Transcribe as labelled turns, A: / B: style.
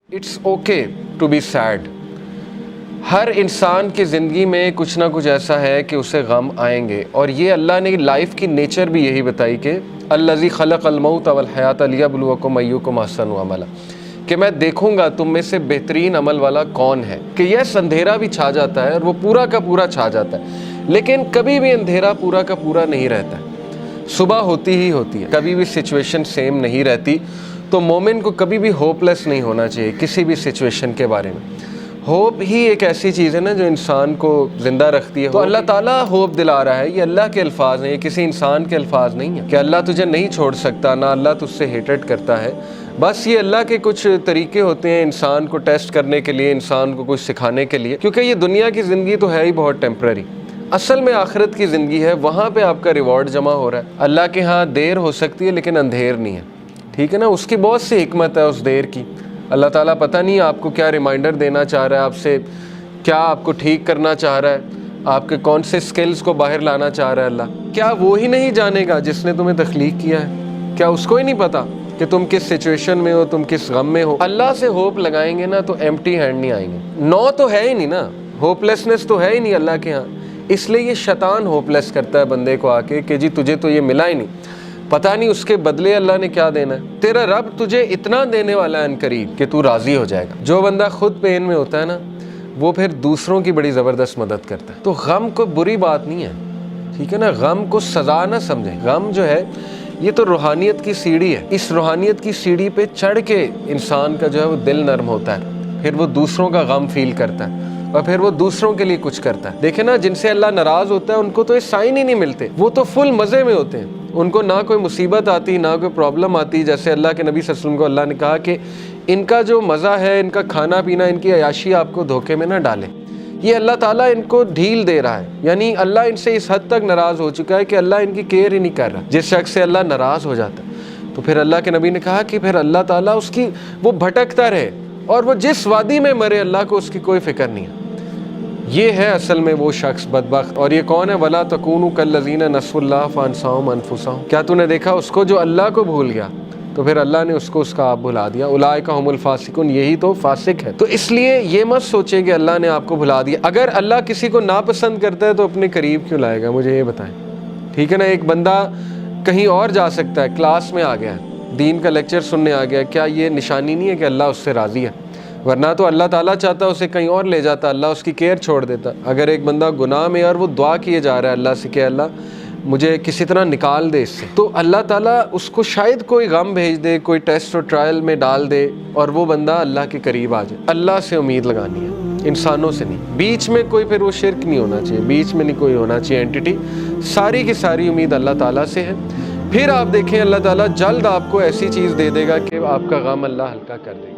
A: It's okay to be sad. ہر انسان کی زندگی میں کچھ نہ کچھ ایسا ہے کہ اسے غم آئیں گے، اور یہ اللہ نے لائف کی نیچر بھی یہی بتائی کہ الذی خلق الموت والحیات لیبلوکم ایکم احسن عملا، کہ میں دیکھوں گا تم میں سے بہترین عمل والا کون ہے. کہ یس اندھیرا بھی چھا جاتا ہے اور وہ پورا کا پورا چھا جاتا ہے، لیکن کبھی بھی اندھیرا پورا کا پورا نہیں رہتا ہے. صبح ہوتی ہی ہوتی ہے، کبھی بھی سچویشن سیم نہیں رہتی. تو مومن کو کبھی بھی ہوپ لیس نہیں ہونا چاہیے کسی بھی سچویشن کے بارے میں. ہوپ ہی ایک ایسی چیز ہے نا جو انسان کو زندہ رکھتی ہے. تو اللہ تعالیٰ ہوپ دلا رہا ہے. یہ اللہ کے الفاظ ہیں، یہ کسی انسان کے الفاظ نہیں ہیں کہ اللہ تجھے نہیں چھوڑ سکتا، نہ اللہ تجھ سے ہیٹڈ کرتا ہے. بس یہ اللہ کے کچھ طریقے ہوتے ہیں انسان کو ٹیسٹ کرنے کے لیے، انسان کو کچھ سکھانے کے لیے، کیونکہ یہ دنیا کی زندگی تو ہے ہی بہت ٹیمپرری. اصل میں آخرت کی زندگی ہے، وہاں پہ آپ کا ریوارڈ جمع ہو رہا ہے. اللہ کے ہاں دیر ہو سکتی ہے لیکن اندھیر نہیں ہے، ٹھیک ہے نا. اس کی بہت سی حکمت ہے اس دیر کی. اللہ تعالیٰ پتہ نہیں آپ کو کیا ریمائنڈر دینا چاہ رہا ہے، آپ سے کیا آپ کو ٹھیک کرنا چاہ رہا ہے، آپ کے کون سے سکلز کو باہر لانا چاہ رہا ہے اللہ. کیا وہ ہی نہیں جانے گا جس نے تمہیں تخلیق کیا ہے؟ کیا اس کو ہی نہیں پتا کہ تم کس سچویشن میں ہو، تم کس غم میں ہو؟ اللہ سے ہوپ لگائیں گے نا تو ایمپٹی ہینڈ نہیں آئیں گے. نو تو ہے ہی نہیں نا، ہوپ لیسنس تو ہے ہی نہیں اللہ کے ہاں. اس لیے یہ شیطان ہوپ لیس کرتا ہے بندے کو آ کے کہ جی تجھے تو یہ ملا ہی نہیں، پتہ نہیں اس کے بدلے اللہ نے کیا دینا ہے. تیرا رب تجھے اتنا دینے والا ہے عنقریب کہ تو راضی ہو جائے گا. جو بندہ خود پین میں ہوتا ہے نا، وہ پھر دوسروں کی بڑی زبردست مدد کرتا ہے. تو غم کو بری بات نہیں ہے، ٹھیک ہے نا. غم کو سزا نہ سمجھیں. غم جو ہے یہ تو روحانیت کی سیڑھی ہے. اس روحانیت کی سیڑھی پہ چڑھ کے انسان کا جو ہے وہ دل نرم ہوتا ہے، پھر وہ دوسروں کا غم فیل کرتا ہے اور پھر وہ دوسروں کے لیے کچھ کرتا ہے. دیکھیں نا، جن سے اللہ ناراض ہوتا ہے ان کو تو یہ سائن ہی نہیں ملتے، وہ تو فل مزے میں ہوتے ہیں. ان کو نہ کوئی مصیبت آتی، نہ کوئی پرابلم آتی. جیسے اللہ کے نبی صلی اللہ علیہ وسلم کو اللہ نے کہا کہ ان کا جو مزہ ہے، ان کا کھانا پینا، ان کی عیاشی آپ کو دھوکے میں نہ ڈالے. یہ اللہ تعالیٰ ان کو ڈھیل دے رہا ہے. یعنی اللہ ان سے اس حد تک ناراض ہو چکا ہے کہ اللہ ان کی کیئر ہی نہیں کر رہا. جس شخص سے اللہ ناراض ہو جاتا ہے تو پھر اللہ کے نبی نے کہا کہ پھر اللہ تعالیٰ اس کی وہ بھٹکتا رہے اور وہ جس وادی میں مرے اللہ کو اس کی کوئی فکر نہیں ہے. یہ ہے اصل میں وہ شخص بدبخت. اور یہ کون ہے؟ وَلَا تَكُونُوا كَالَّذِينَ نَسُوا اللَّهَ فَأَنسَاهُمْ أَنفُسَهُمْ. کیا تو نے دیکھا اس کو جو اللہ کو بھول گیا تو پھر اللہ نے اس کو اس کا آپ بھلا دیا. اولئک هم الفاسقون. یہی تو فاسق ہے. تو اس لیے یہ مت سوچیں کہ اللہ نے آپ کو بھلا دیا. اگر اللہ کسی کو ناپسند کرتا ہے تو اپنے قریب کیوں لائے گا؟ مجھے یہ بتائیں، ٹھیک ہے نا. ایک بندہ کہیں اور جا سکتا ہے، کلاس میں آ گیا ہے، دین کا لیکچر سننے آ گیا، کیا یہ نشانی نہیں ہے کہ اللہ اس سے راضی ہے؟ ورنہ تو اللہ تعالیٰ چاہتا اسے کہیں اور لے جاتا، اللہ اس کی کیئر چھوڑ دیتا. اگر ایک بندہ گناہ میں اور وہ دعا کیے جا رہا ہے اللہ سے کہ اللہ مجھے کسی طرح نکال دے اس سے، تو اللہ تعالیٰ اس کو شاید کوئی غم بھیج دے، کوئی ٹیسٹ اور ٹرائل میں ڈال دے اور وہ بندہ اللہ کے قریب آ جائے. اللہ سے امید لگانی ہے، انسانوں سے نہیں. بیچ میں کوئی پھر وہ شرک نہیں ہونا چاہیے، بیچ میں نہیں کوئی ہونا چاہیے اینٹی. ساری کی ساری امید اللہ تعالیٰ سے ہے. پھر آپ دیکھیں اللہ تعالیٰ جلد آپ کو ایسی چیز دے دے گا کہ آپ کا غم اللہ ہلکا کر دے گا.